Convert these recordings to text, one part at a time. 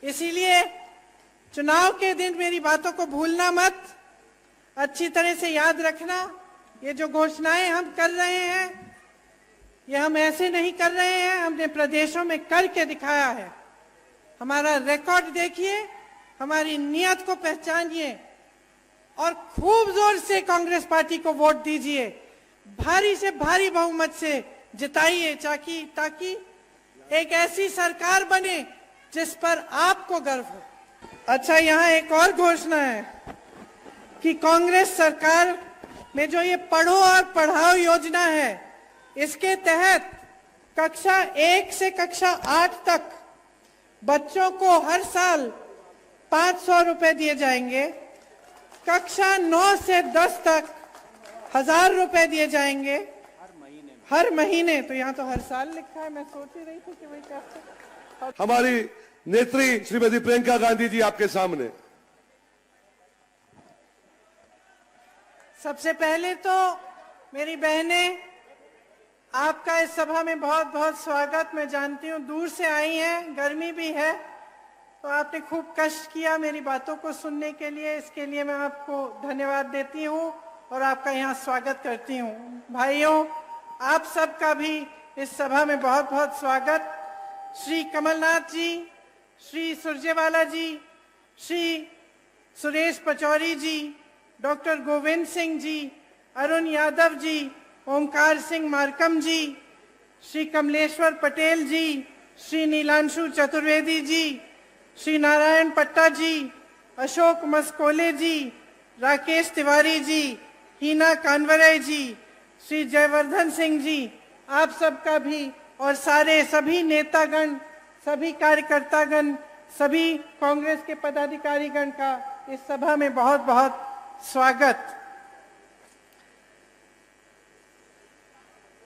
इसीलिए चुनाव के दिन मेरी बातों को भूलना मत, अच्छी तरह से याद रखना। ये जो घोषणाएं हम कर रहे हैं, ये हम ऐसे नहीं कर रहे हैं, हमने प्रदेशों में करके दिखाया है। हमारा रिकॉर्ड देखिए, हमारी नीयत को पहचानिए और खूब जोर से कांग्रेस पार्टी को वोट दीजिए, भारी से भारी बहुमत से जिताइए, ताकि एक ऐसी सरकार बने जिस पर आपको गर्व हो। अच्छा, यहाँ एक और घोषणा है कि कांग्रेस सरकार में जो ये पढ़ो और पढ़ाओ योजना है, इसके तहत कक्षा 1 से कक्षा 8 तक बच्चों को हर साल 500 रुपए दिए जाएंगे। कक्षा 9 से 10 तक 1000 रुपए दिए जाएंगे हर महीने। तो यहाँ तो हर साल लिखा है, मैं सोच ही रही थी कि भाई कैसे। हमारी नेत्री श्रीमती प्रियंका गांधी जी आपके सामने। सबसे पहले तो मेरी बहनें, आपका इस सभा में बहुत बहुत स्वागत। मैं जानती हूँ दूर से आई हैं, गर्मी भी है, तो आपने खूब कष्ट किया मेरी बातों को सुनने के लिए। इसके लिए मैं आपको धन्यवाद देती हूँ और आपका यहाँ स्वागत करती हूँ। भाइयों, आप सबका भी इस सभा में बहुत बहुत स्वागत। श्री कमलनाथ जी, श्री सुरजेवाला जी, श्री सुरेश पचौरी जी, डॉक्टर गोविंद सिंह जी, अरुण यादव जी, ओमकार सिंह मार्कम जी, श्री कमलेश्वर पटेल जी, श्री नीलांशु चतुर्वेदी जी, श्री नारायण पट्टा जी, अशोक मस्कोले जी, राकेश तिवारी जी, हीना कानवरे जी, श्री जयवर्धन सिंह जी, आप सबका भी और सभी नेतागण, सभी कार्यकर्तागण, सभी कांग्रेस के पदाधिकारीगण का इस सभा में बहुत बहुत स्वागत।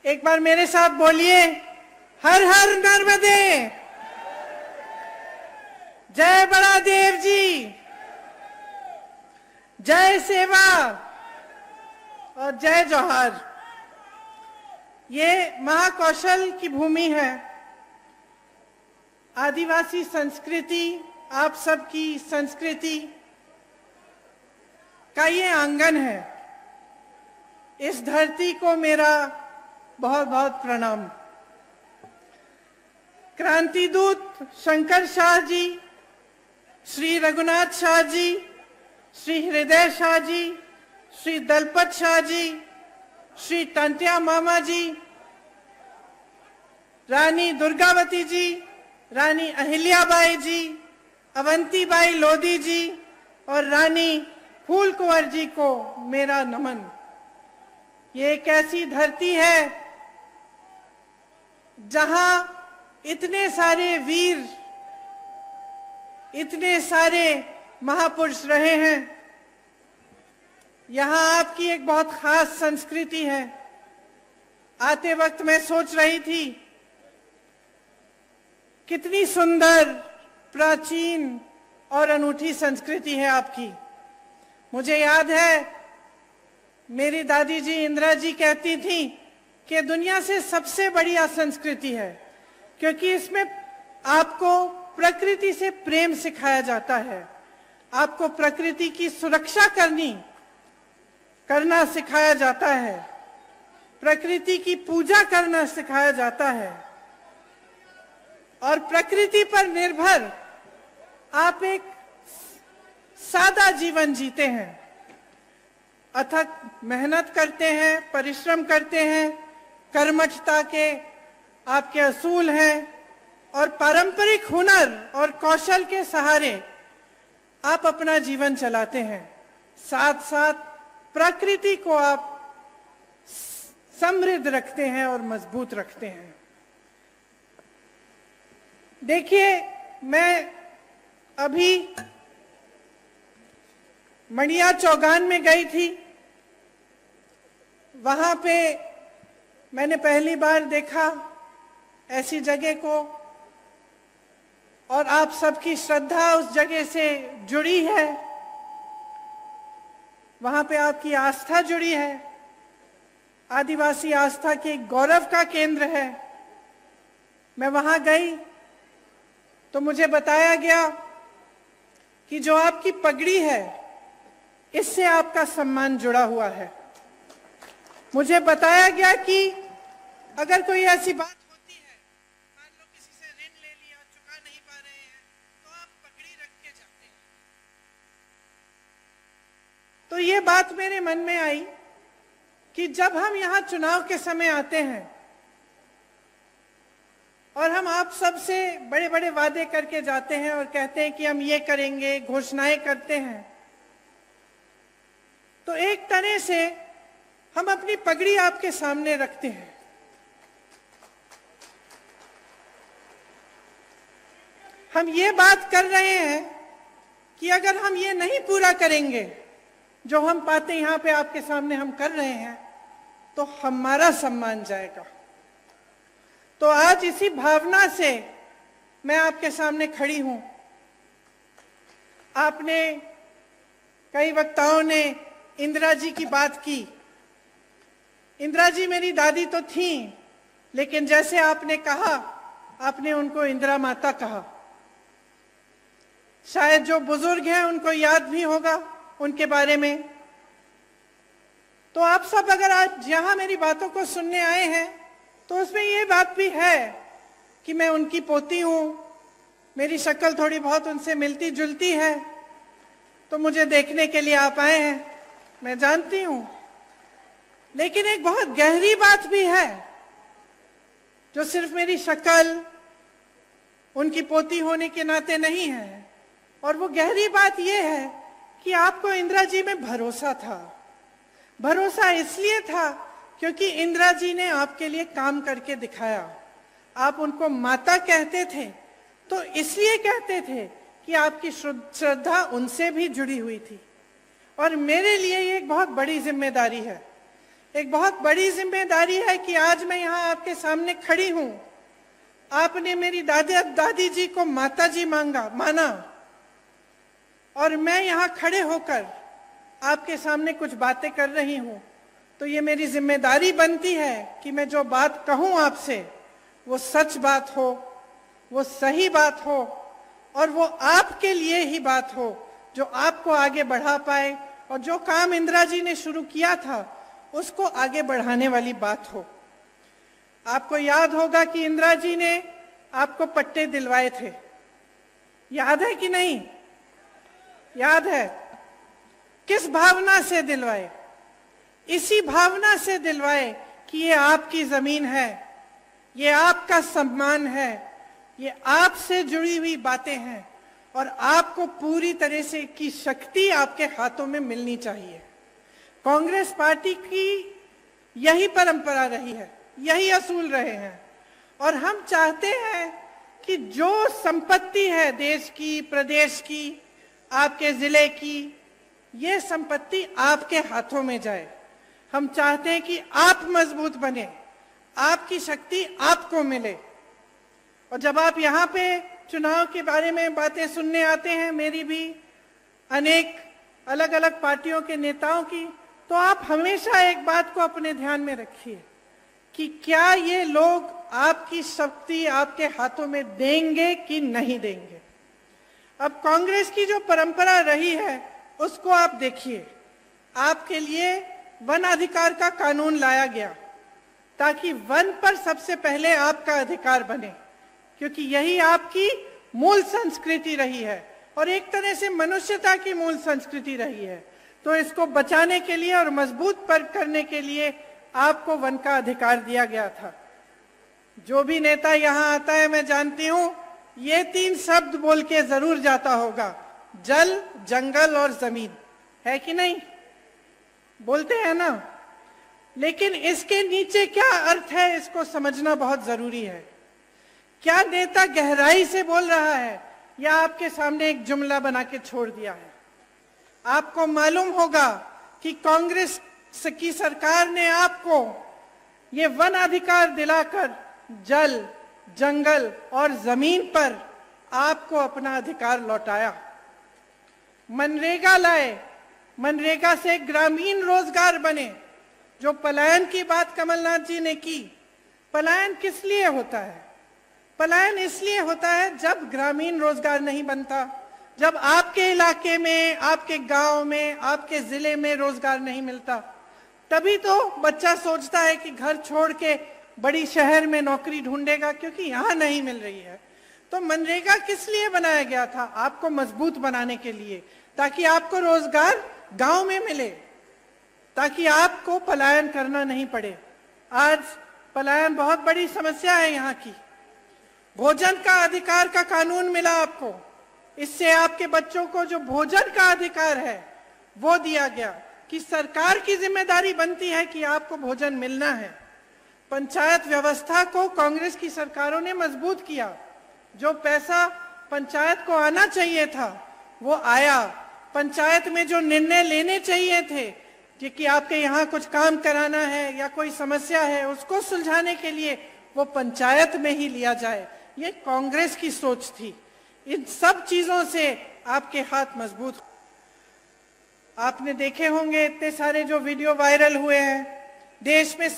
एक बार मेरे साथ बोलिए, हर हर नर्मदे, जय बड़ा देव जी, जय सेवा और जय जोहार। ये महाकौशल की भूमि है, आदिवासी संस्कृति, आप सबकी संस्कृति का ये आंगन है। इस धरती को मेरा बहुत बहुत प्रणाम। क्रांति दूत शंकर शाह जी, श्री रघुनाथ शाह जी, श्री हृदय शाह जी, श्री दलपत शाह जी, श्री टंटिया मामा जी, रानी दुर्गावती जी, रानी अहिल्याबाई जी, अवंतीबाई लोधी जी और रानी फूल कुंवर जी को मेरा नमन। ये एक ऐसी धरती है जहां इतने सारे वीर, इतने सारे महापुरुष रहे हैं। यहाँ आपकी एक बहुत खास संस्कृति है। आते वक्त मैं सोच रही थी कितनी सुंदर, प्राचीन और अनूठी संस्कृति है आपकी। मुझे याद है मेरी दादी जी इंदिरा जी कहती थी कि दुनिया से सबसे बढ़िया संस्कृति है, क्योंकि इसमें आपको प्रकृति से प्रेम सिखाया जाता है, आपको प्रकृति की सुरक्षा करना सिखाया जाता है, प्रकृति की पूजा करना सिखाया जाता है और प्रकृति पर निर्भर आप एक सादा जीवन जीते हैं, अथक मेहनत करते हैं, परिश्रम करते हैं, कर्मठता के आपके असूल हैं और पारंपरिक हुनर और कौशल के सहारे आप अपना जीवन चलाते हैं। साथ साथ प्रकृति को आप समृद्ध रखते हैं और मजबूत रखते हैं। देखिए, मैं अभी मणिया चौगान में गई थी। वहां पे मैंने पहली बार देखा ऐसी जगह को और आप सबकी श्रद्धा उस जगह से जुड़ी है, वहां पे आपकी आस्था जुड़ी है। आदिवासी आस्था के गौरव का केंद्र है। मैं वहां गई तो मुझे बताया गया कि जो आपकी पगड़ी है इससे आपका सम्मान जुड़ा हुआ है। मुझे बताया गया कि अगर कोई ऐसी बात होती है, मान लो किसी से ऋण ले लिया, चुका नहीं पा रहे हैं, तो आप पगड़ी रख के जाते हैं। तो ये बात मेरे मन में आई कि जब हम यहाँ चुनाव के समय आते हैं और हम आप सबसे बड़े बड़े वादे करके जाते हैं और कहते हैं कि हम ये करेंगे, घोषणाएं करते हैं, तो एक तरह से हम अपनी पगड़ी आपके सामने रखते हैं। हम ये बात कर रहे हैं कि अगर हम ये नहीं पूरा करेंगे जो हम बातें यहां पे आपके सामने हम कर रहे हैं, तो हमारा सम्मान जाएगा। तो आज इसी भावना से मैं आपके सामने खड़ी हूं। आपने, कई वक्ताओं ने इंदिरा जी की बात की। इंदिरा जी मेरी दादी तो थी, लेकिन जैसे आपने कहा, आपने उनको इंदिरा माता कहा। शायद जो बुजुर्ग हैं उनको याद भी होगा उनके बारे में। तो आप सब अगर आज यहां मेरी बातों को सुनने आए हैं, तो उसमें ये बात भी है कि मैं उनकी पोती हूं, मेरी शक्ल थोड़ी बहुत उनसे मिलती जुलती है, तो मुझे देखने के लिए आप आए हैं, मैं जानती हूं। लेकिन एक बहुत गहरी बात भी है जो सिर्फ मेरी शक्ल, उनकी पोती होने के नाते नहीं है, और वो गहरी बात यह है कि आपको इंदिरा जी में भरोसा था। भरोसा इसलिए था क्योंकि इंदिरा जी ने आपके लिए काम करके दिखाया। आप उनको माता कहते थे तो इसलिए कहते थे कि आपकी श्रद्धा उनसे भी जुड़ी हुई थी। और मेरे लिए ये एक बहुत बड़ी जिम्मेदारी है, एक बहुत बड़ी जिम्मेदारी है कि आज मैं यहाँ आपके सामने खड़ी हूँ। आपने मेरी दादी जी को माता जी माना, और मैं यहाँ खड़े होकर आपके सामने कुछ बातें कर रही हूँ, तो ये मेरी जिम्मेदारी बनती है कि मैं जो बात कहूँ आपसे वो सच बात हो, वो सही बात हो, और वो आपके लिए ही बात हो, जो आपको आगे बढ़ा पाए, और जो काम इंदिरा जी ने शुरू किया था उसको आगे बढ़ाने वाली बात हो। आपको याद होगा कि इंदिरा जी ने आपको पट्टे दिलवाए थे, याद है कि नहीं? याद है। किस भावना से दिलवाए? इसी भावना से दिलवाए कि ये आपकी जमीन है, ये आपका सम्मान है, ये आपसे जुड़ी हुई बातें हैं, और आपको पूरी तरह से की शक्ति आपके हाथों में मिलनी चाहिए। कांग्रेस पार्टी की यही परंपरा रही है, यही असूल रहे हैं, और हम चाहते हैं कि जो संपत्ति है देश की, प्रदेश की, आपके जिले की, ये संपत्ति आपके हाथों में जाए। हम चाहते हैं कि आप मजबूत बने, आपकी शक्ति आपको मिले। और जब आप यहाँ पे चुनाव के बारे में बातें सुनने आते हैं, मेरी भी, अनेक अलग अलग पार्टियों के नेताओं की, तो आप हमेशा एक बात को अपने ध्यान में रखिए कि क्या ये लोग आपकी शक्ति आपके हाथों में देंगे कि नहीं देंगे। अब कांग्रेस की जो परंपरा रही है उसको आप देखिए। आपके लिए वन अधिकार का कानून लाया गया ताकि वन पर सबसे पहले आपका अधिकार बने, क्योंकि यही आपकी मूल संस्कृति रही है और एक तरह से मनुष्यता की मूल संस्कृति रही है। तो इसको बचाने के लिए और मजबूत करने के लिए आपको वन का अधिकार दिया गया था। जो भी नेता यहाँ आता है, मैं जानती हूं ये 3 शब्द बोल के जरूर जाता होगा, जल, जंगल और जमीन, है कि नहीं? बोलते हैं ना। लेकिन इसके नीचे क्या अर्थ है, इसको समझना बहुत जरूरी है। क्या नेता गहराई से बोल रहा है या आपके सामने एक जुमला बना के छोड़ दिया है? आपको मालूम होगा कि कांग्रेस की सरकार ने आपको ये वन अधिकार दिलाकर जल, जंगल और जमीन पर आपको अपना अधिकार लौटाया। मनरेगा लाए, मनरेगा से ग्रामीण रोजगार बने। जो पलायन की बात कमलनाथ जी ने की, पलायन किस लिए होता है? पलायन इसलिए होता है जब ग्रामीण रोजगार नहीं बनता, जब आपके इलाके में, आपके गांव में, आपके जिले में रोजगार नहीं मिलता, तभी तो बच्चा सोचता है कि घर छोड़ के बड़ी शहर में नौकरी ढूंढेगा, क्योंकि यहाँ नहीं मिल रही है। तो मनरेगा किस लिए बनाया गया था? आपको मजबूत बनाने के लिए, ताकि आपको रोजगार गांव में मिले, ताकि आपको पलायन करना नहीं पड़े। आज पलायन बहुत बड़ी समस्या है यहाँ की। भोजन का अधिकार का कानून मिला आपको, इससे आपके बच्चों को जो भोजन का अधिकार है वो दिया गया कि सरकार की जिम्मेदारी बनती है कि आपको भोजन मिलना है। पंचायत व्यवस्था को कांग्रेस की सरकारों ने मजबूत किया। जो पैसा पंचायत को आना चाहिए था वो आया। पंचायत में जो निर्णय लेने चाहिए थे कि आपके यहाँ कुछ काम कराना है या कोई समस्या है, उसको सुलझाने के लिए वो पंचायत में ही लिया जाए, ये कांग्रेस की सोच थी। इन सब चीजों से आपके हाथ मजबूत। आपने देखे होंगे इतने सारे जो वीडियो वायरल हुए हैं, देश में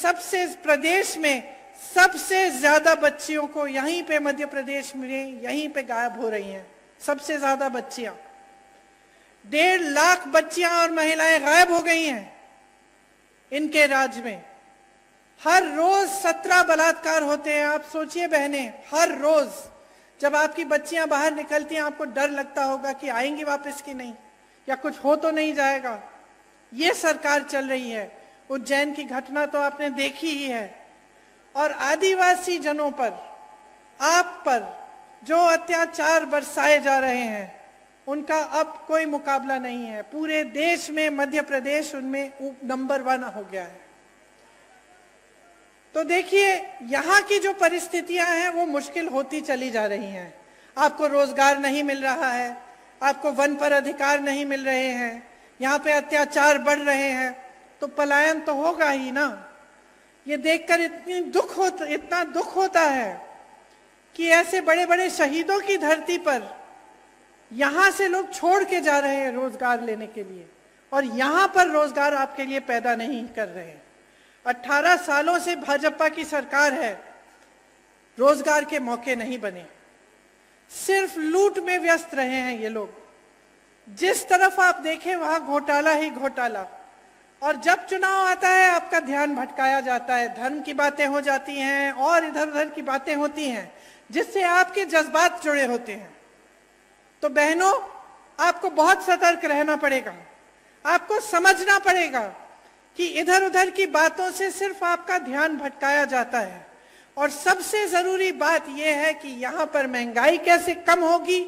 प्रदेश में सबसे ज्यादा बच्चियों को यहीं पे मध्य प्रदेश में यहीं पे गायब हो रही हैं। सबसे ज्यादा बच्चियां, 1.5 लाख बच्चियां और महिलाएं गायब हो गई हैं इनके राज्य में। हर रोज 17 बलात्कार होते हैं। आप सोचिए बहनें, हर रोज जब आपकी बच्चियां बाहर निकलती हैं, आपको डर लगता होगा कि आएंगी वापस कि नहीं, या कुछ हो तो नहीं जाएगा। ये सरकार चल रही है। उज्जैन की घटना तो आपने देखी ही है। और आदिवासी जनों पर, आप पर जो अत्याचार बरसाए जा रहे हैं, उनका अब कोई मुकाबला नहीं है। पूरे देश में मध्य प्रदेश उनमें नंबर 1 हो गया है। तो देखिए, यहाँ की जो परिस्थितियां हैं वो मुश्किल होती चली जा रही हैं। आपको रोजगार नहीं मिल रहा है, आपको वन पर अधिकार नहीं मिल रहे हैं, यहाँ पे अत्याचार बढ़ रहे हैं, तो पलायन तो होगा ही ना। ये देखकर इतना दुख होता है कि ऐसे बड़े बड़े शहीदों की धरती पर यहां से लोग छोड़ के जा रहे हैं रोजगार लेने के लिए, और यहां पर रोजगार आपके लिए पैदा नहीं कर रहे हैं। 18 सालों से भाजपा की सरकार है, रोजगार के मौके नहीं बने, सिर्फ लूट में व्यस्त रहे हैं ये लोग। जिस तरफ आप देखें वहां घोटाला ही घोटाला। और जब चुनाव आता है आपका ध्यान भटकाया जाता है, धर्म की बातें हो जाती हैं और इधर उधर की बातें होती हैं, जिससे आपके जज्बात जुड़े होते हैं। तो बहनों, आपको बहुत सतर्क रहना पड़ेगा। आपको समझना पड़ेगा कि इधर उधर की बातों से सिर्फ आपका ध्यान भटकाया जाता है। और सबसे जरूरी बात यह है कि यहाँ पर महंगाई कैसे कम होगी,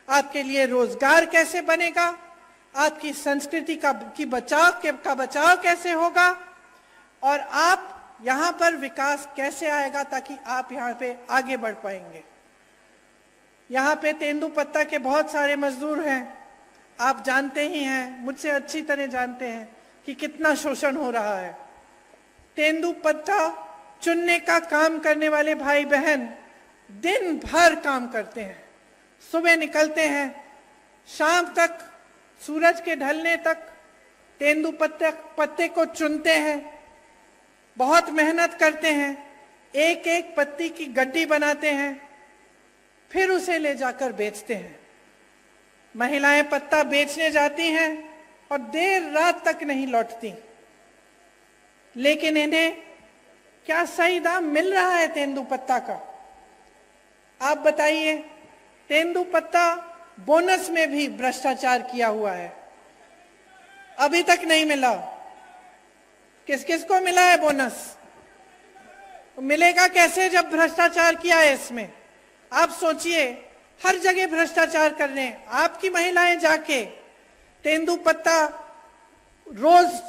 आपके लिए रोजगार कैसे बनेगा, आपकी संस्कृति का बचाव कैसे होगा, और आप यहाँ पर विकास कैसे आएगा, ताकि आप यहाँ पे आगे बढ़ पाएंगे। यहाँ पे तेंदुपत्ता के बहुत सारे मजदूर हैं। आप जानते ही हैं, मुझसे अच्छी तरह जानते हैं कि कितना शोषण हो रहा है। तेंदुपत्ता चुनने का काम करने वाले भाई बहन दिन भर काम करते हैं। सुबह निकलते हैं, शाम तक, सूरज के ढलने तक तेंदुपत्ते को चुनते हैं, बहुत मेहनत करते हैं, एक एक पत्ती की गड्डी बनाते हैं, फिर उसे ले जाकर बेचते हैं। महिलाएं पत्ता बेचने जाती हैं और देर रात तक नहीं लौटती। लेकिन इन्हें क्या सही दाम मिल रहा है तेंदुपत्ता का? आप बताइए। तेंदुपत्ता बोनस में भी भ्रष्टाचार किया हुआ है, अभी तक नहीं मिला। किस किस को मिला है बोनस? मिलेगा कैसे जब भ्रष्टाचार किया है इसमें? आप सोचिए, हर जगह भ्रष्टाचार कर रहे हैं। आपकी महिलाएं जाके तेंदुपत्ता रोज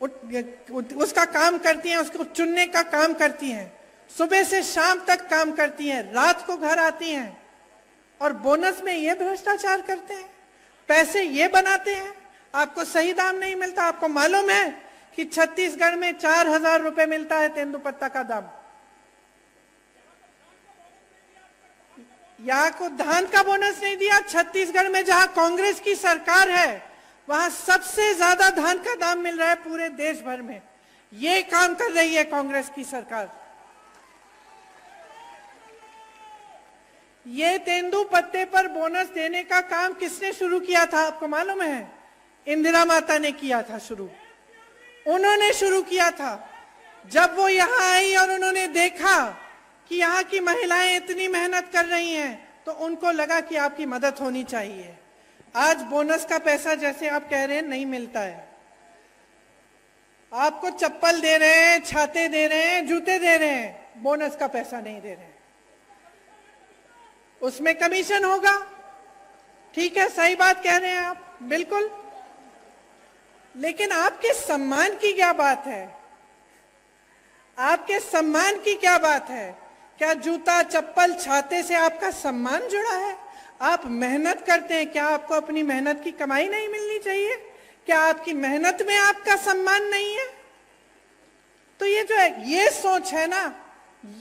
उसका काम करती हैं, उसको चुनने का काम करती हैं, सुबह से शाम तक काम करती हैं, रात को घर आती हैं, और बोनस में ये भ्रष्टाचार करते हैं, पैसे ये बनाते हैं। आपको सही दाम नहीं मिलता। आपको मालूम है कि छत्तीसगढ़ में 4000 रुपए मिलता है तेंदुपत्ता का दाम। यहाँ को धान का बोनस नहीं दिया। छत्तीसगढ़ में जहां कांग्रेस की सरकार है, वहां सबसे ज्यादा धान का दाम मिल रहा है पूरे देश भर में। ये काम कर रही है कांग्रेस की सरकार। ये तेंदुपत्ते पर बोनस देने का काम किसने शुरू किया था आपको मालूम है? इंदिरा माता ने किया था शुरू, उन्होंने शुरू किया था। जब वो यहाँ आई और उन्होंने देखा कि यहाँ की महिलाएं इतनी मेहनत कर रही हैं, तो उनको लगा कि आपकी मदद होनी चाहिए। आज बोनस का पैसा जैसे आप कह रहे हैं नहीं मिलता है, आपको चप्पल दे रहे हैं, छाते दे रहे हैं, जूते दे रहे हैं, बोनस का पैसा नहीं दे रहे हैं। उसमें कमीशन होगा, ठीक है, सही बात कह रहे हैं आप, बिल्कुल। लेकिन आपके सम्मान की क्या बात है? आपके सम्मान की क्या बात है? क्या जूता, चप्पल, छाते से आपका सम्मान जुड़ा है? आप मेहनत करते हैं, क्या आपको अपनी मेहनत की कमाई नहीं मिलनी चाहिए? क्या आपकी मेहनत में आपका सम्मान नहीं है? तो ये जो है, ये सोच है ना,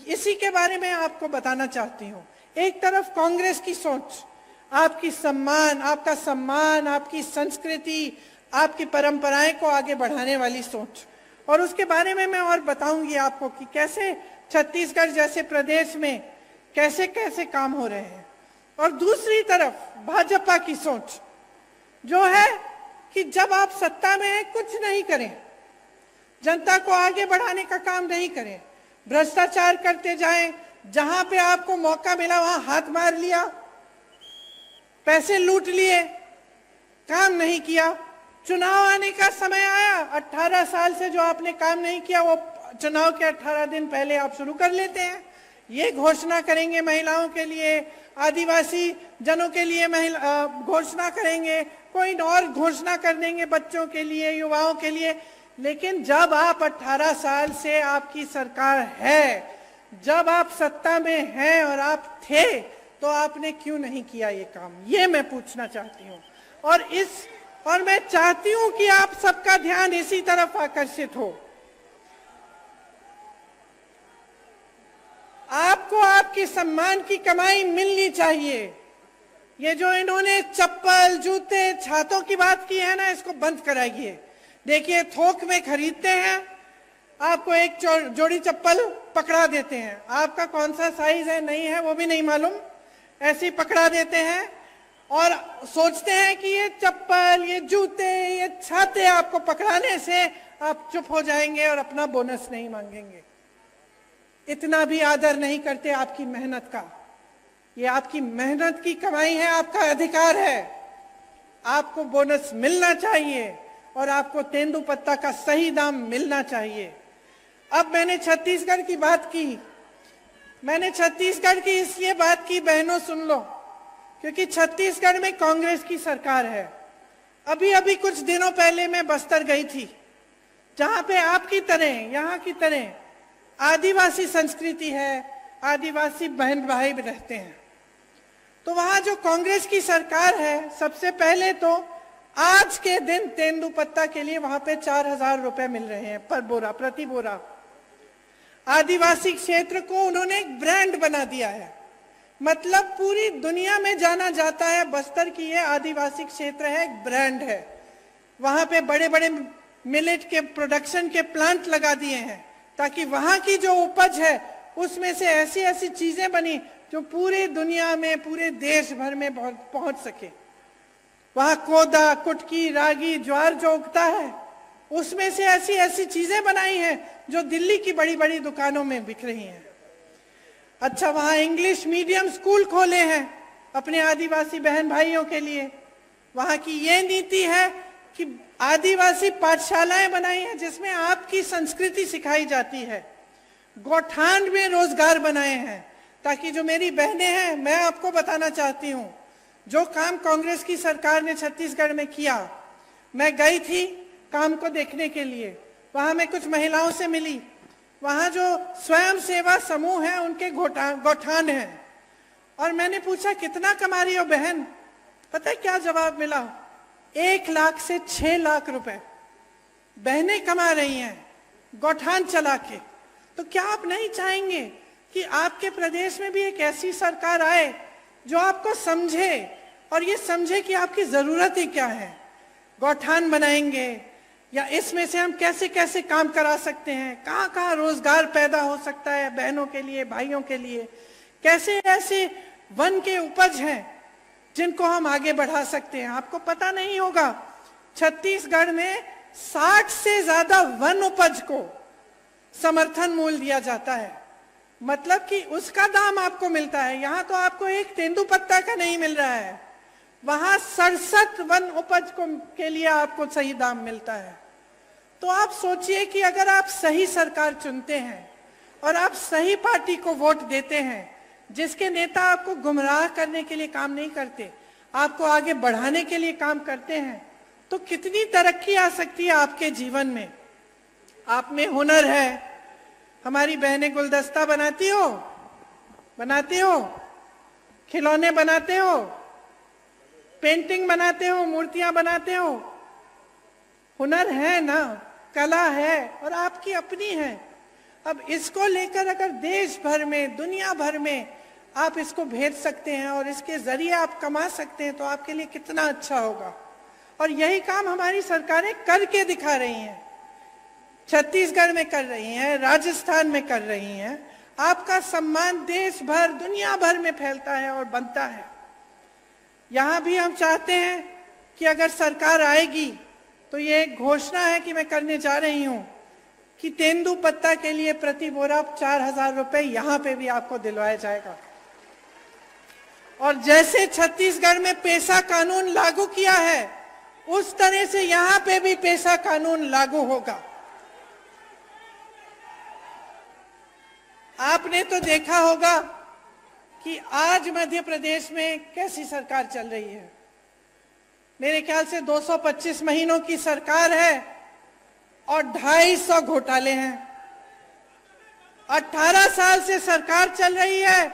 इसी के बारे में आपको बताना चाहती हूं। एक तरफ कांग्रेस की सोच, आपकी सम्मान, आपका सम्मान, आपकी संस्कृति, आपकी परंपराएं को आगे बढ़ाने वाली सोच, और उसके बारे में मैं और बताऊंगी आपको कि कैसे छत्तीसगढ़ जैसे प्रदेश में कैसे कैसे काम हो रहे हैं। और दूसरी तरफ भाजपा की सोच जो है कि जब आप सत्ता में हैं कुछ नहीं करें, जनता को आगे बढ़ाने का काम नहीं करें, भ्रष्टाचार करते जाएं, जहां पे आपको मौका मिला वहां हाथ मार लिया, पैसे लूट लिए, काम नहीं किया। चुनाव आने का समय आया, 18 साल से जो आपने काम नहीं किया वो चुनाव के 18 दिन पहले आप शुरू कर लेते हैं। ये घोषणा करेंगे महिलाओं के लिए, आदिवासी जनों के लिए घोषणा करेंगे, कोई और घोषणा कर देंगे बच्चों के लिए, युवाओं के लिए। लेकिन जब आप 18 साल से आपकी सरकार है, जब आप सत्ता में हैं और आप थे, तो आपने क्यों नहीं किया ये काम? ये मैं पूछना चाहती हूँ। और मैं चाहती हूं कि आप सबका ध्यान इसी तरफ आकर्षित हो। आपको आपकी सम्मान की कमाई मिलनी चाहिए। ये जो इन्होंने चप्पल, जूते, छातों की बात की है ना, इसको बंद कराइए। देखिए, थोक में खरीदते हैं, आपको एक जोड़ी चप्पल पकड़ा देते हैं, आपका कौन सा साइज है नहीं है वो भी नहीं मालूम, ऐसे ही पकड़ा देते हैं और सोचते हैं कि ये चप्पल, ये जूते, ये छाते आपको पकड़ाने से आप चुप हो जाएंगे और अपना बोनस नहीं मांगेंगे। इतना भी आदर नहीं करते आपकी मेहनत का। ये आपकी मेहनत की कमाई है, आपका अधिकार है। आपको बोनस मिलना चाहिए और आपको तेंदुपत्ता का सही दाम मिलना चाहिए। अब मैंने छत्तीसगढ़ की बात की, मैंने छत्तीसगढ़ की इसलिए बात की, बहनों सुन लो, क्योंकि छत्तीसगढ़ में कांग्रेस की सरकार है। अभी अभी कुछ दिनों पहले मैं बस्तर गई थी, जहां पे आपकी तरह, यहाँ की तरह आदिवासी संस्कृति है, आदिवासी बहन भाई रहते हैं। तो वहां जो कांग्रेस की सरकार है, सबसे पहले तो आज के दिन तेंदुपत्ता के लिए वहां पे 4,000 रुपए मिल रहे हैं पर बोरा, प्रति बोरा। आदिवासी क्षेत्र को उन्होंने एक ब्रांड बना दिया है, मतलब पूरी दुनिया में जाना जाता है बस्तर की ये आदिवासी क्षेत्र है, एक ब्रांड है। वहां पे बड़े बड़े मिलेट के प्रोडक्शन के प्लांट लगा दिए हैं, ताकि वहां की जो उपज है उसमें से ऐसी ऐसी चीजें बनी जो पूरी दुनिया में, पूरे देश भर में पहुंच सके। वहां कोदा, कुटकी, रागी, ज्वार जो उगता है, उसमें से ऐसी ऐसी चीजें बनाई हैं जो दिल्ली की बड़ी बड़ी दुकानों में बिक रही हैं। अच्छा, वहां इंग्लिश मीडियम स्कूल खोले हैं अपने आदिवासी बहन भाइयों के लिए। वहां की ये नीति है कि आदिवासी पाठशालाएं बनाई हैं जिसमें आपकी संस्कृति सिखाई जाती है। गौठान में रोजगार बनाए हैं, ताकि जो मेरी बहनें हैं, मैं आपको बताना चाहती हूं, जो काम कांग्रेस की सरकार ने छत्तीसगढ़ में किया, मैं गई थी काम को देखने के लिए। वहां मैं कुछ महिलाओं से मिली, वहां जो स्वयं सेवा समूह है उनके गौठान है, और मैंने पूछा कितना कमा रही हो बहन? पता है क्या जवाब मिला? 1 लाख से 6 लाख रुपए बहनें कमा रही हैं गौठान चला के। तो क्या आप नहीं चाहेंगे कि आपके प्रदेश में भी एक ऐसी सरकार आए जो आपको समझे और ये समझे कि आपकी जरूरतें क्या है? गौठान बनाएंगे या इसमें से हम कैसे कैसे काम करा सकते हैं, कहाँ कहाँ रोजगार पैदा हो सकता है बहनों के लिए, भाइयों के लिए, कैसे ऐसे वन के उपज हैं जिनको हम आगे बढ़ा सकते हैं। आपको पता नहीं होगा, छत्तीसगढ़ में 60 से ज्यादा वन उपज को समर्थन मूल्य दिया जाता है, मतलब कि उसका दाम आपको मिलता है। यहां तो आपको एक तेंदुपत्ता का नहीं मिल रहा है, वहां 67 वन उपज के लिए आपको सही दाम मिलता है। तो आप सोचिए कि अगर आप सही सरकार चुनते हैं और आप सही पार्टी को वोट देते हैं, जिसके नेता आपको गुमराह करने के लिए काम नहीं करते, आपको आगे बढ़ाने के लिए काम करते हैं, तो कितनी तरक्की आ सकती है आपके जीवन में। आप में हुनर है, हमारी बहनें गुलदस्ता बनाती हो, खिलौने बनाते हो, पेंटिंग बनाते हो, मूर्तियां बनाते हो, हुनर है ना, कला है और आपकी अपनी है। अब इसको लेकर अगर देश भर में, दुनिया भर में आप इसको भेज सकते हैं और इसके जरिए आप कमा सकते हैं, तो आपके लिए कितना अच्छा होगा। और यही काम हमारी सरकारें करके दिखा रही हैं, छत्तीसगढ़ में कर रही हैं, राजस्थान में कर रही हैं। आपका सम्मान देश भर, दुनिया भर में फैलता है और बनता है। यहां भी हम चाहते हैं कि अगर सरकार आएगी तो ये एक घोषणा है कि मैं करने जा रही हूं कि तेंदुपत्ता के लिए प्रति बोरा 4000 रुपए यहां पे भी आपको दिलवाया जाएगा। और जैसे छत्तीसगढ़ में पेशा कानून लागू किया है, उस तरह से यहां पे भी पेशा कानून लागू होगा। आपने तो देखा होगा कि आज मध्य प्रदेश में कैसी सरकार चल रही है। मेरे ख्याल से 225 महीनों की सरकार है और 250 घोटाले हैं। 18 साल से सरकार चल रही है,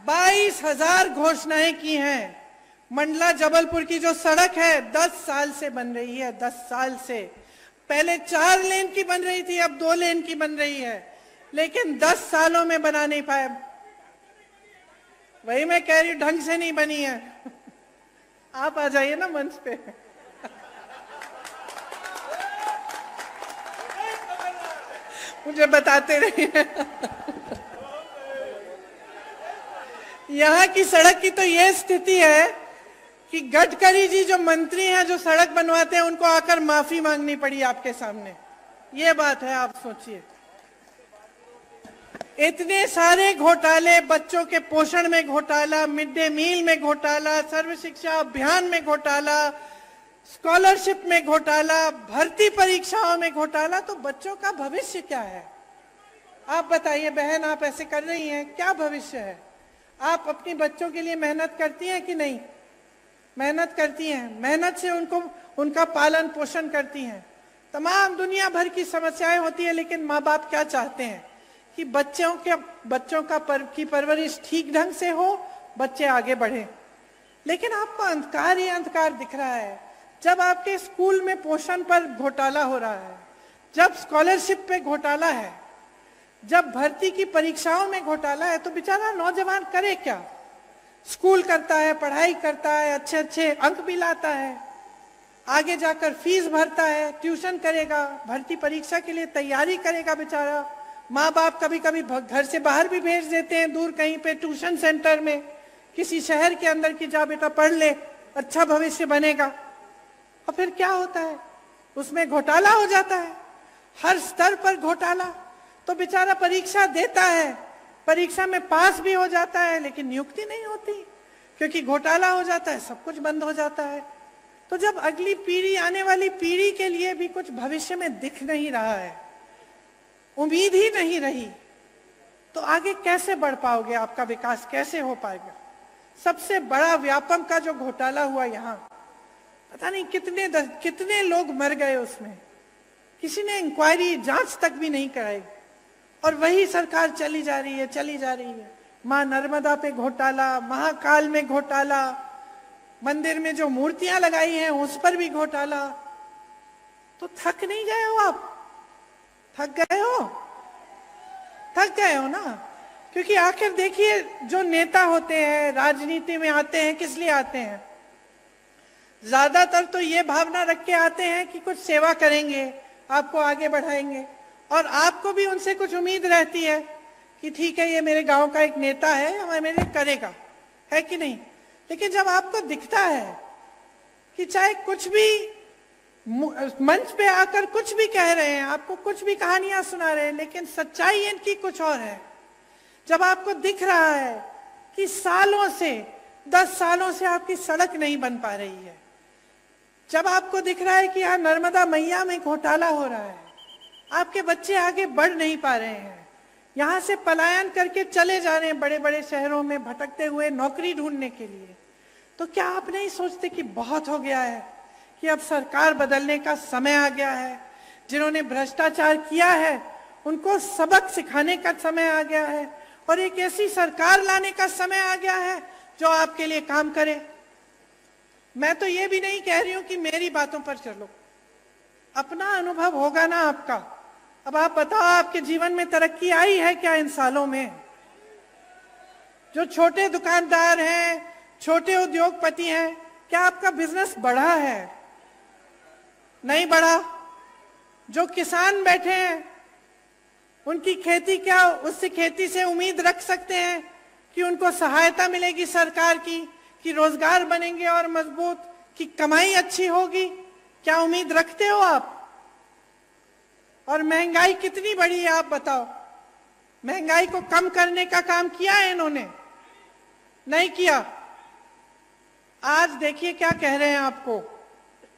22,000 घोषणाएं की हैं। मंडला जबलपुर की जो सड़क है 10 साल से बन रही है, 10 साल से। पहले 4 लेन की बन रही थी, अब 2 लेन की बन रही है, लेकिन 10 सालों में बना नहीं पाए। वही मैं कह रही हूं, ढंग से नहीं बनी है। आप आ जाइए ना मंच पे। मुझे बताते रहिए। यहाँ की सड़क की तो ये स्थिति है कि गडकरी जी जो मंत्री हैं, जो सड़क बनवाते हैं, उनको आकर माफी मांगनी पड़ी आपके सामने। ये बात है, आप सोचिए। इतने सारे घोटाले, बच्चों के पोषण में घोटाला, मिड डे मील में घोटाला, सर्व शिक्षा अभियान में घोटाला, स्कॉलरशिप में घोटाला, भर्ती परीक्षाओं में घोटाला। तो बच्चों का भविष्य क्या है? आप बताइए बहन, आप ऐसे कर रही हैं, क्या भविष्य है? आप अपने बच्चों के लिए मेहनत करती हैं कि नहीं? मेहनत करती हैं, मेहनत से उनका पालन पोषण करती हैं। तमाम दुनिया भर की समस्याएं होती है, लेकिन माँ बाप क्या चाहते हैं कि बच्चों की परवरिश ठीक ढंग से हो, बच्चे आगे बढ़े। लेकिन आपको अंधकार ही अंधकार दिख रहा है। जब आपके स्कूल में पोषण पर घोटाला हो रहा है, जब स्कॉलरशिप पे घोटाला है, जब भर्ती की परीक्षाओं में घोटाला है, तो बेचारा नौजवान करे क्या? स्कूल करता है, पढ़ाई करता है, अच्छे अच्छे अंक भी लाता है, आगे जाकर फीस भरता है, ट्यूशन करेगा, भर्ती परीक्षा के लिए तैयारी करेगा बेचारा। माँ बाप कभी कभी घर से बाहर भी भेज देते हैं, दूर कहीं पे ट्यूशन सेंटर में, किसी शहर के अंदर की, जा बेटा पढ़ ले, अच्छा भविष्य बनेगा। और फिर क्या होता है? उसमें घोटाला हो जाता है, हर स्तर पर घोटाला। तो बेचारा परीक्षा देता है, परीक्षा में पास भी हो जाता है, लेकिन नियुक्ति नहीं होती, क्योंकि घोटाला हो जाता है, सब कुछ बंद हो जाता है। तो जब अगली पीढ़ी, आने वाली पीढ़ी के लिए भी कुछ भविष्य में दिख नहीं रहा है, उम्मीद ही नहीं रही, तो आगे कैसे बढ़ पाओगे? आपका विकास कैसे हो पाएगा? सबसे बड़ा व्यापम का जो घोटाला हुआ यहाँ, पता नहीं कितने लोग मर गए उसमें, किसी ने इंक्वायरी, जांच तक भी नहीं कराई, और वही सरकार चली जा रही है। मां नर्मदा पे घोटाला, महाकाल में घोटाला, मंदिर में जो मूर्तियां लगाई हैं उस पर भी घोटाला। तो थक नहीं गए हो आप? थक गए हो ना? क्योंकि आखिर देखिए, जो नेता होते हैं, राजनीति में आते हैं, किस लिए आते हैं? ज्यादातर तो ये भावना रख के आते हैं कि कुछ सेवा करेंगे, आपको आगे बढ़ाएंगे, और आपको भी उनसे कुछ उम्मीद रहती है कि ठीक है, ये मेरे गांव का एक नेता है, हमें मेरे करेगा। है कि नहीं? लेकिन जब आपको दिखता है कि चाहे कुछ भी मंच पे आकर कुछ भी कह रहे हैं, आपको कुछ भी कहानियां सुना रहे हैं, लेकिन सच्चाई इनकी कुछ और है। जब आपको दिख रहा है कि सालों से 10 सालों से आपकी सड़क नहीं बन पा रही है, जब आपको दिख रहा है कि यहाँ नर्मदा मैया में घोटाला हो रहा है, आपके बच्चे आगे बढ़ नहीं पा रहे हैं, यहाँ से पलायन करके चले जा रहे हैं बड़े बड़े शहरों में भटकते हुए नौकरी ढूंढने के लिए, तो क्या आप नहीं सोचते कि बहुत हो गया है, कि अब सरकार बदलने का समय आ गया है? जिन्होंने भ्रष्टाचार किया है उनको सबक सिखाने का समय आ गया है और एक ऐसी सरकार लाने का समय आ गया है जो आपके लिए काम करे। मैं तो ये भी नहीं कह रही हूं कि मेरी बातों पर चलो, अपना अनुभव होगा ना आपका। अब आप बताओ, आपके जीवन में तरक्की आई है क्या इन सालों में? जो छोटे दुकानदार हैं, छोटे उद्योगपति हैं, क्या आपका बिजनेस बढ़ा है? नहीं बढ़ा। जो किसान बैठे हैं उनकी खेती, क्या उस खेती से उम्मीद रख सकते हैं कि उनको सहायता मिलेगी सरकार की, कि रोजगार बनेंगे और मजबूत, कि कमाई अच्छी होगी? क्या उम्मीद रखते हो आप? और महंगाई कितनी बढ़ी है आप बताओ? महंगाई को कम करने का काम किया है इन्होंने? नहीं किया। आज देखिए क्या कह रहे हैं आपको,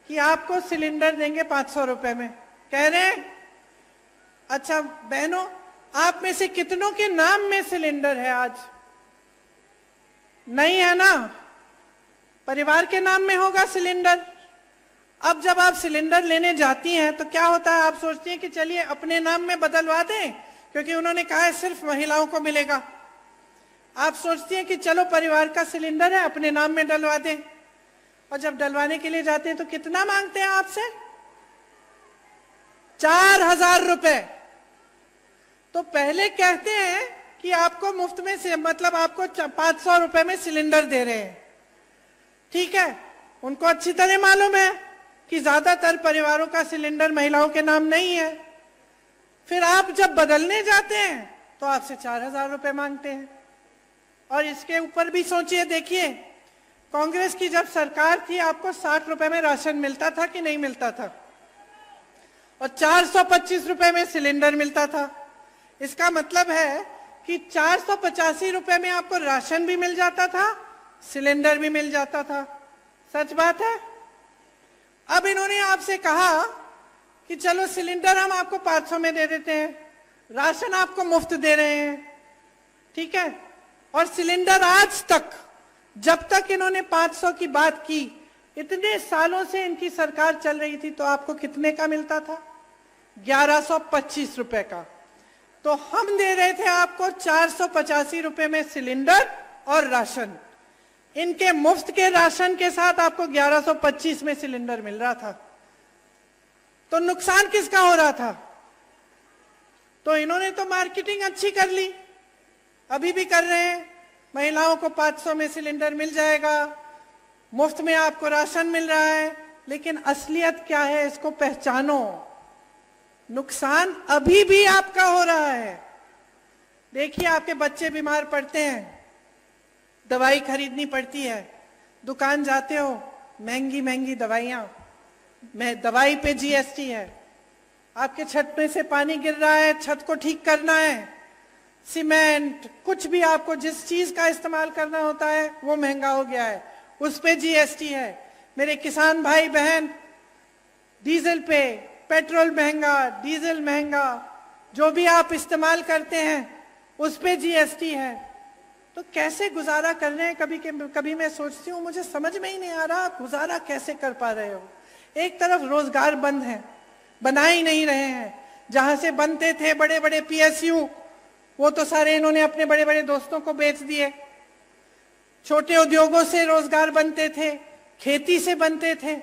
कि आपको सिलेंडर देंगे 500 रुपए में, कह रहे हैं। अच्छा बहनों, आप में से कितनों के नाम में सिलेंडर है आज? नहीं है ना? परिवार के नाम में होगा सिलेंडर। अब जब आप सिलेंडर लेने जाती हैं तो क्या होता है, आप सोचती हैं कि चलिए अपने नाम में बदलवा दें, क्योंकि उन्होंने कहा है सिर्फ महिलाओं को मिलेगा। आप सोचती हैं कि चलो परिवार का सिलेंडर है, अपने नाम में डलवा दें। और जब डलवाने के लिए जाते हैं तो कितना मांगते हैं आपसे? 4000 रुपए। तो पहले कहते हैं कि आपको मुफ्त में से, मतलब आपको 500 रुपए में सिलेंडर दे रहे हैं। ठीक है, उनको अच्छी तरह मालूम है कि ज्यादातर परिवारों का सिलेंडर महिलाओं के नाम नहीं है। फिर आप जब बदलने जाते हैं तो आपसे 4000 रुपए मांगते हैं। और इसके ऊपर भी सोचिए, देखिए कांग्रेस की जब सरकार थी आपको 60 रुपए में राशन मिलता था कि नहीं मिलता था? और 425 रुपए में सिलेंडर मिलता था। इसका मतलब है कि 485 रुपए में आपको राशन भी मिल जाता था, सिलेंडर भी मिल जाता था। सच बात है। अब इन्होंने आपसे कहा कि चलो सिलेंडर हम आपको 500 में दे देते हैं, राशन आपको मुफ्त दे रहे हैं। ठीक है, और सिलेंडर आज तक, जब तक इन्होंने 500 की बात की, इतने सालों से इनकी सरकार चल रही थी, तो आपको कितने का मिलता था? 1125 रुपए का। तो हम दे रहे थे आपको 485 रुपए में सिलेंडर और राशन। इनके मुफ्त के राशन के साथ आपको 1125 में सिलेंडर मिल रहा था। तो नुकसान किसका हो रहा था? तो इन्होंने तो मार्केटिंग अच्छी कर ली, अभी भी कर रहे हैं। महिलाओं को 500 में सिलेंडर मिल जाएगा, मुफ्त में आपको राशन मिल रहा है, लेकिन असलियत क्या है इसको पहचानो। नुकसान अभी भी आपका हो रहा है। देखिए आपके बच्चे बीमार पड़ते हैं, दवाई खरीदनी पड़ती है, दुकान जाते हो, महंगी महंगी दवाइयां, दवाई पे जीएसटी है। आपके छत में से पानी गिर रहा है, छत को ठीक करना है, सीमेंट, कुछ भी आपको जिस चीज का इस्तेमाल करना होता है वो महंगा हो गया है, उस पे जीएसटी है। मेरे किसान भाई बहन, डीजल पे, पेट्रोल महंगा, डीजल महंगा, जो भी आप इस्तेमाल करते हैं उस पे जीएसटी है। तो कैसे गुजारा कर रहे हैं? कभी मैं सोचती हूँ, मुझे समझ में ही नहीं आ रहा आप गुजारा कैसे कर पा रहे हो। एक तरफ रोजगार बंद है, बना ही नहीं रहे हैं। जहां से बनते थे बड़े बड़े पीएसयू, वो तो सारे इन्होंने अपने बड़े बड़े दोस्तों को बेच दिए। छोटे उद्योगों से रोजगार बनते थे, खेती से बनते थे,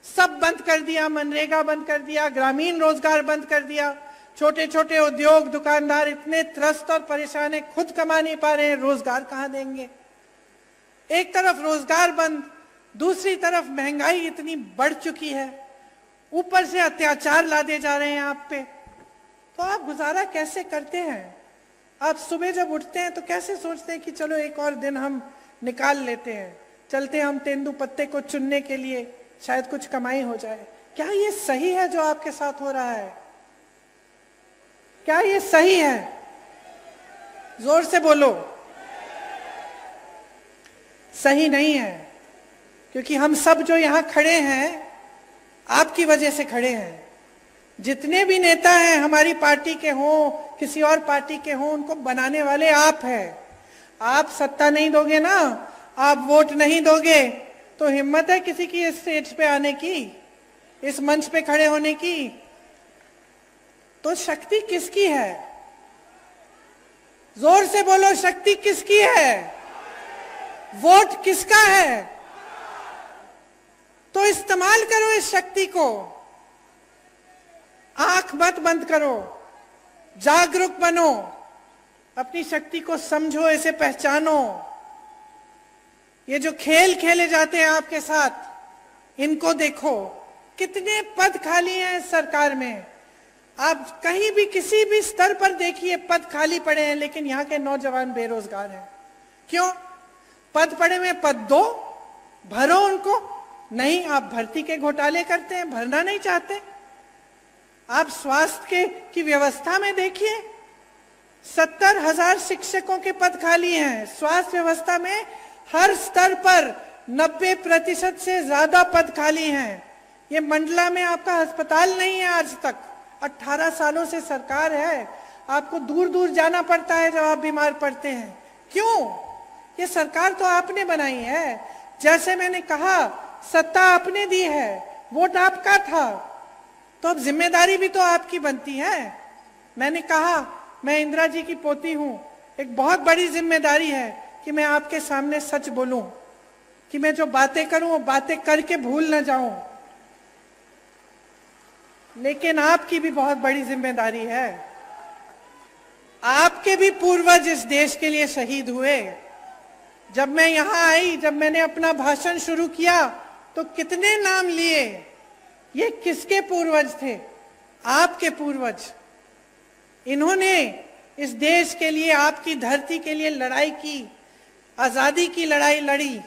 सब बंद कर दिया। मनरेगा बंद कर दिया, ग्रामीण रोजगार बंद कर दिया। छोटे छोटे उद्योग दुकानदार इतने त्रस्त और परेशान है, खुद कमा नहीं पा रहे हैं, रोजगार कहां देंगे? एक तरफ रोजगार बंद, दूसरी तरफ महंगाई इतनी बढ़ चुकी है, ऊपर से अत्याचार लादे जा रहे हैं आप पे। तो आप गुजारा कैसे करते हैं? आप सुबह जब उठते हैं तो कैसे सोचते हैं कि चलो एक और दिन हम निकाल लेते हैं, चलते हम तेंदुपत्ते को चुनने के लिए, शायद कुछ कमाई हो जाए। क्या ये सही है जो आपके साथ हो रहा है? क्या ये सही है? जोर से बोलो। सही नहीं है, क्योंकि हम सब जो यहां खड़े हैं आपकी वजह से खड़े हैं। जितने भी नेता हैं, हमारी पार्टी के हों, किसी और पार्टी के हों, उनको बनाने वाले आप हैं। आप सत्ता नहीं दोगे ना, आप वोट नहीं दोगे, तो हिम्मत है किसी की इस स्टेज पे आने की, इस मंच पे खड़े होने की? तो शक्ति किसकी है? जोर से बोलो, शक्ति किसकी है? वोट किसका है? तो इस्तेमाल करो इस शक्ति को। आंख मत बंद करो, जागरूक बनो, अपनी शक्ति को समझो, इसे पहचानो। ये जो खेल खेले जाते हैं आपके साथ, इनको देखो, कितने पद खाली हैं इस सरकार में। आप कहीं भी किसी भी स्तर पर देखिए, पद खाली पड़े हैं, लेकिन यहाँ के नौजवान बेरोजगार हैं। क्यों? पद पड़े हुए, पद दो, भरो उनको। नहीं, आप भर्ती के घोटाले करते हैं, भरना नहीं चाहते। आप स्वास्थ्य की व्यवस्था में देखिए, 70,000 शिक्षकों के पद खाली हैं। स्वास्थ्य व्यवस्था में हर स्तर पर 90% से ज्यादा पद खाली हैं। ये मंडला में आपका अस्पताल नहीं है आज तक। 18 सालों से सरकार है, आपको दूर दूर जाना पड़ता है जब आप बीमार पड़ते हैं। क्यों? ये सरकार तो आपने बनाई है। जैसे मैंने कहा, सत्ता आपने दी है, वोट आपका था, तो अब जिम्मेदारी भी तो आपकी बनती है। मैंने कहा, मैं इंदिरा जी की पोती हूं, एक बहुत बड़ी जिम्मेदारी है कि मैं आपके सामने सच बोलूं, कि मैं जो बातें करूं वो बातें करके भूल न जाऊं। लेकिन आपकी भी बहुत बड़ी जिम्मेदारी है। आपके भी पूर्वज इस देश के लिए शहीद हुए। जब मैं यहां आई, जब मैंने अपना भाषण शुरू किया, तो कितने नाम लिए। ये किसके पूर्वज थे? आपके पूर्वज। इन्होंने इस देश के लिए, आपकी धरती के लिए लड़ाई की, आजादी की लड़ाई लड़ी।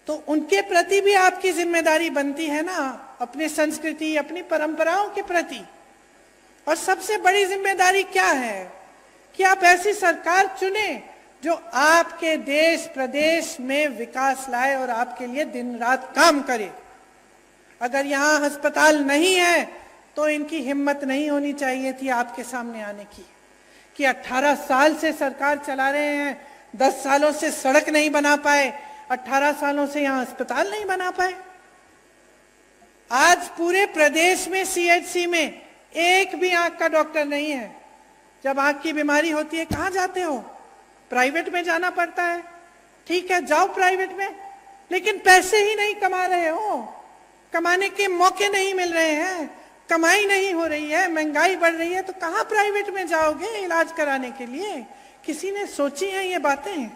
तो उनके प्रति भी आपकी जिम्मेदारी बनती है ना, अपनी संस्कृति, अपनी परंपराओं के प्रति। और सबसे बड़ी जिम्मेदारी क्या है? कि आप ऐसी सरकार चुने जो आपके देश प्रदेश में विकास लाए और आपके लिए दिन रात काम करे। अगर यहाँ अस्पताल नहीं है तो इनकी हिम्मत नहीं होनी चाहिए थी आपके सामने आने की, कि 18 साल से सरकार चला रहे हैं, 10 सालों से सड़क नहीं बना पाए, 18 सालों से यहाँ अस्पताल नहीं बना पाए। आज पूरे प्रदेश में सीएचसी में एक भी आंख का डॉक्टर नहीं है। जब आंख की बीमारी होती है, कहाँ जाते हो? प्राइवेट में जाना पड़ता है। ठीक है, जाओ प्राइवेट में, लेकिन पैसे ही नहीं कमा रहे हो, कमाने के मौके नहीं मिल रहे हैं, कमाई नहीं हो रही है, महंगाई बढ़ रही है, तो कहाँ प्राइवेट में जाओगे इलाज कराने के लिए? किसी ने सोची है ये बातें?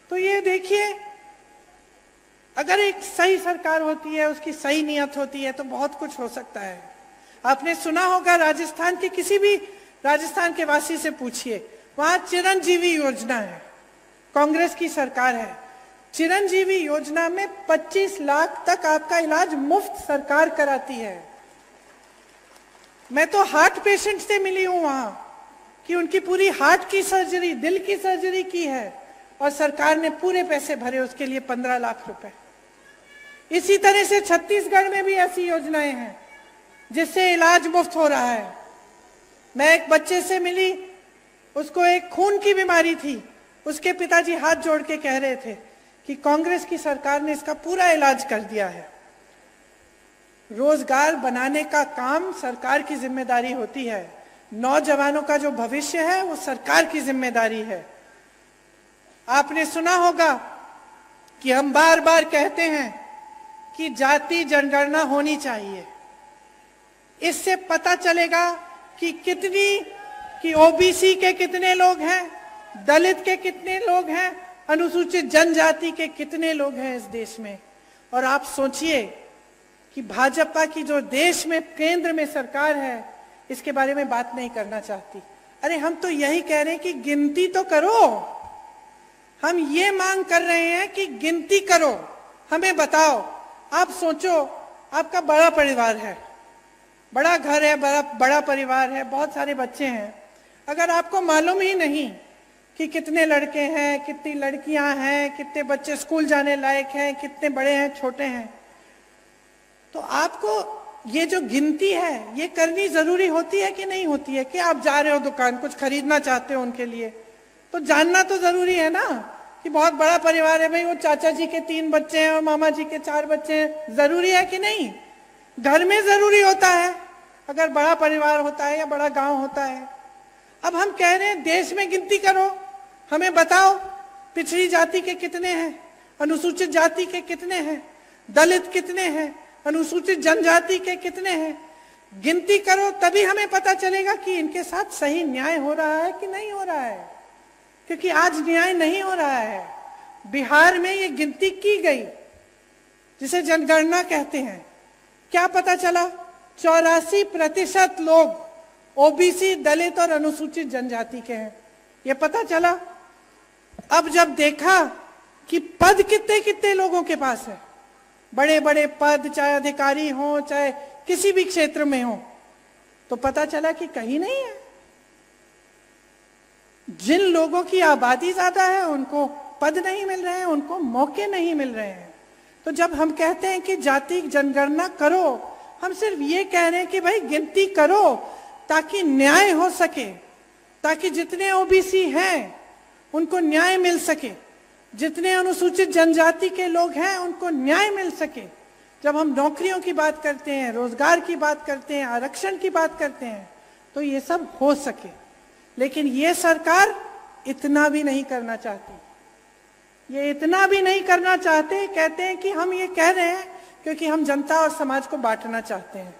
तो ये देखिए, अगर एक सही सरकार होती है, उसकी सही नियत होती है, तो बहुत कुछ हो सकता है। आपने सुना होगा, राजस्थान के किसी भी राजस्थान के वासी से पूछिए, वहां चिरंजीवी योजना है, कांग्रेस की सरकार है। चिरंजीवी योजना में 25 लाख तक आपका इलाज मुफ्त सरकार कराती है। मैं तो हार्ट पेशेंट से मिली हूं वहां, कि उनकी पूरी हार्ट की सर्जरी, दिल की सर्जरी की है, और सरकार ने पूरे पैसे भरे उसके लिए, 15 लाख रुपए। इसी तरह से छत्तीसगढ़ में भी ऐसी योजनाएं हैं जिससे इलाज मुफ्त हो रहा है। मैं एक बच्चे से मिली, उसको एक खून की बीमारी थी, उसके पिताजी हाथ जोड़ के कह रहे थे कि कांग्रेस की सरकार ने इसका पूरा इलाज कर दिया है। रोजगार बनाने का काम सरकार की जिम्मेदारी होती है, नौजवानों का जो भविष्य है वो सरकार की जिम्मेदारी है। आपने सुना होगा कि हम बार बार कहते हैं कि जाति जनगणना होनी चाहिए। इससे पता चलेगा कि ओबीसी के कितने लोग हैं, दलित के कितने लोग हैं, अनुसूचित जनजाति के कितने लोग हैं इस देश में। और आप सोचिए कि भाजपा की जो देश में केंद्र में सरकार है, इसके बारे में बात नहीं करना चाहती। अरे हम तो यही कह रहे हैं कि गिनती तो करो, हम ये मांग कर रहे हैं कि गिनती करो, हमें बताओ। आप सोचो, आपका बड़ा परिवार है, बड़ा घर है, बड़ा परिवार है, बहुत सारे बच्चे हैं। अगर आपको मालूम ही नहीं कि कितने लड़के हैं, कितनी लड़कियां हैं, कितने बच्चे स्कूल जाने लायक हैं, कितने बड़े हैं, छोटे हैं, तो आपको ये जो गिनती है ये करनी जरूरी होती है कि नहीं होती है? कि आप जा रहे हो दुकान, कुछ खरीदना चाहते हो उनके लिए, तो जानना तो जरूरी है ना कि बहुत बड़ा परिवार है भाई, वो चाचा जी के 3 बच्चे हैं और मामा जी के 4 बच्चे हैं। जरूरी है कि नहीं? घर में जरूरी होता है अगर बड़ा परिवार होता है या बड़ा गांव होता है। अब हम कह रहे हैं देश में गिनती करो, हमें बताओ पिछड़ी जाति के कितने हैं, अनुसूचित जाति के कितने हैं, दलित कितने हैं, अनुसूचित जनजाति के कितने हैं। गिनती करो तभी हमें पता चलेगा कि इनके साथ सही न्याय हो रहा है कि नहीं हो रहा है, क्योंकि आज न्याय नहीं हो रहा है। बिहार में ये गिनती की गई जिसे जनगणना कहते हैं, क्या पता चला? 84% लोग ओबीसी, दलित और अनुसूचित जनजाति के हैं, ये पता चला। अब जब देखा कि पद कितने कितने लोगों के पास है, बड़े बड़े पद, चाहे अधिकारी हो चाहे किसी भी क्षेत्र में हो, तो पता चला कि कहीं नहीं है। जिन लोगों की आबादी ज्यादा है उनको पद नहीं मिल रहे हैं, उनको मौके नहीं मिल रहे हैं। तो जब हम कहते हैं कि जाति जनगणना करो, हम सिर्फ ये कह रहे हैं कि भाई गिनती करो ताकि न्याय हो सके, ताकि जितने ओबीसी हैं उनको न्याय मिल सके, जितने अनुसूचित जनजाति के लोग हैं उनको न्याय मिल सके। जब हम नौकरियों की बात करते हैं, रोजगार की बात करते हैं, आरक्षण की बात करते हैं, तो ये सब हो सके। लेकिन ये सरकार इतना भी नहीं करना चाहती, ये इतना भी नहीं करना चाहते। कहते हैं कि हम ये कह रहे हैं क्योंकि हम जनता और समाज को बांटना चाहते हैं,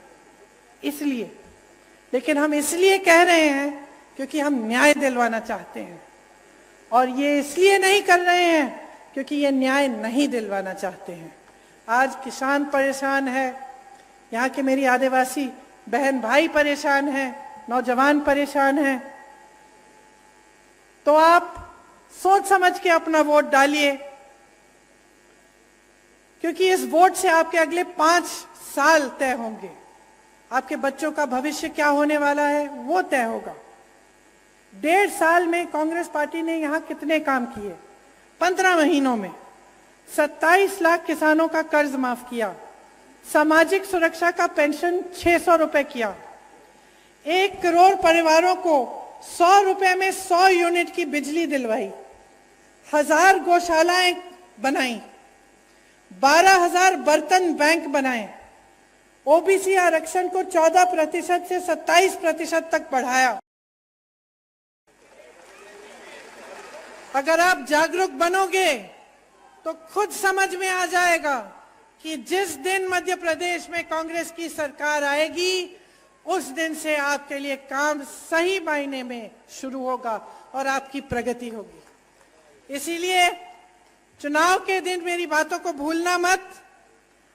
इसलिए। लेकिन हम इसलिए कह रहे हैं क्योंकि हम न्याय दिलवाना चाहते हैं, और ये इसलिए नहीं कर रहे हैं क्योंकि ये न्याय नहीं दिलवाना चाहते हैं। आज किसान परेशान है, यहाँ के मेरी आदिवासी बहन भाई परेशान हैं, नौजवान परेशान हैं। तो आप सोच समझ के अपना वोट डालिए, क्योंकि इस वोट से आपके अगले 5 साल तय होंगे। आपके बच्चों का भविष्य क्या होने वाला है वो तय होगा। 1.5 साल में कांग्रेस पार्टी ने यहां कितने काम किए? 15 महीनों में 27 लाख किसानों का कर्ज माफ किया, सामाजिक सुरक्षा का पेंशन 600 रुपए किया, 1 करोड़ परिवारों को 100 रुपए में 100 यूनिट की बिजली दिलवाई, 1000 गौशालाएं बनाई, 12,000 बर्तन बैंक बनाए, ओबीसी आरक्षण को 14% से 27% तक बढ़ाया। अगर आप जागरूक बनोगे तो खुद समझ में आ जाएगा कि जिस दिन मध्य प्रदेश में कांग्रेस की सरकार आएगी, उस दिन से आपके लिए काम सही मायने में शुरू होगा और आपकी प्रगति होगी। इसीलिए चुनाव के दिन मेरी बातों को भूलना मत,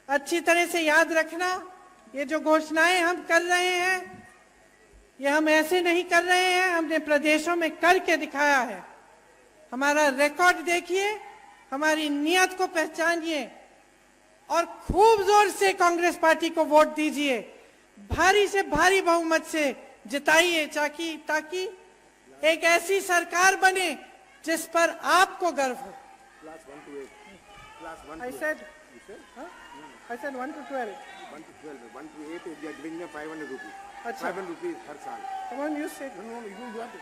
अच्छी तरह से याद रखना। ये जो घोषणाएं हम कर रहे हैं, ये हम ऐसे नहीं कर रहे हैं, हमने प्रदेशों में करके दिखाया है। हमारा रिकॉर्ड देखिए, हमारी नियत को पहचानिए और खूब जोर से कांग्रेस पार्टी को वोट दीजिए, भारी से भारी बहुमत से जिताइए, ताकि एक ऐसी सरकार बने जिस पर आपको गर्व हो। I said 1 to 12. 1 to 12. 1 to 8, we are giving them 500 rupees. अच्छा। 500 rupees हर साल. Come on, you say. No, you have to.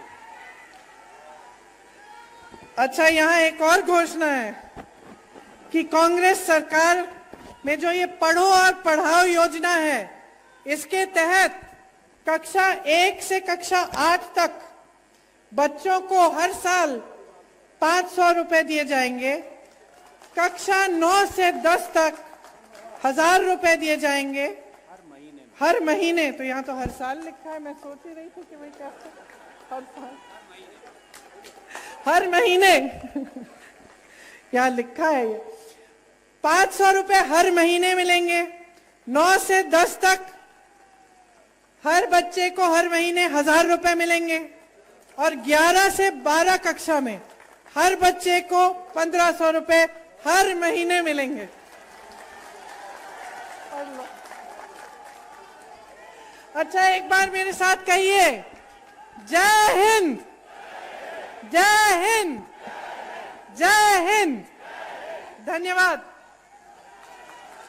अच्छा, यहाँ एक और घोषणा है कि कांग्रेस सरकार में जो ये पढ़ो और पढ़ाओ योजना है, इसके तहत कक्षा 1 से कक्षा 8 तक बच्चों को हर साल 500 रुपए दिए जाएंगे, कक्षा 9 से 10 तक 1000 रुपए दिए जाएंगे हर महीने। तो यहाँ तो हर साल लिखा है, मैं सोच ही रही थी कि भाई क्या हर साल, हर महीने यहाँ लिखा है। ये 500 रुपए हर महीने मिलेंगे। 9 से 10 तक हर बच्चे को हर महीने 1000 रुपए मिलेंगे और 11 से 12 कक्षा में हर बच्चे को 1500 रुपए हर महीने मिलेंगे। अच्छा, एक बार मेरे साथ कहिए, जय हिंद, जय हिंद, जय हिंद। धन्यवाद।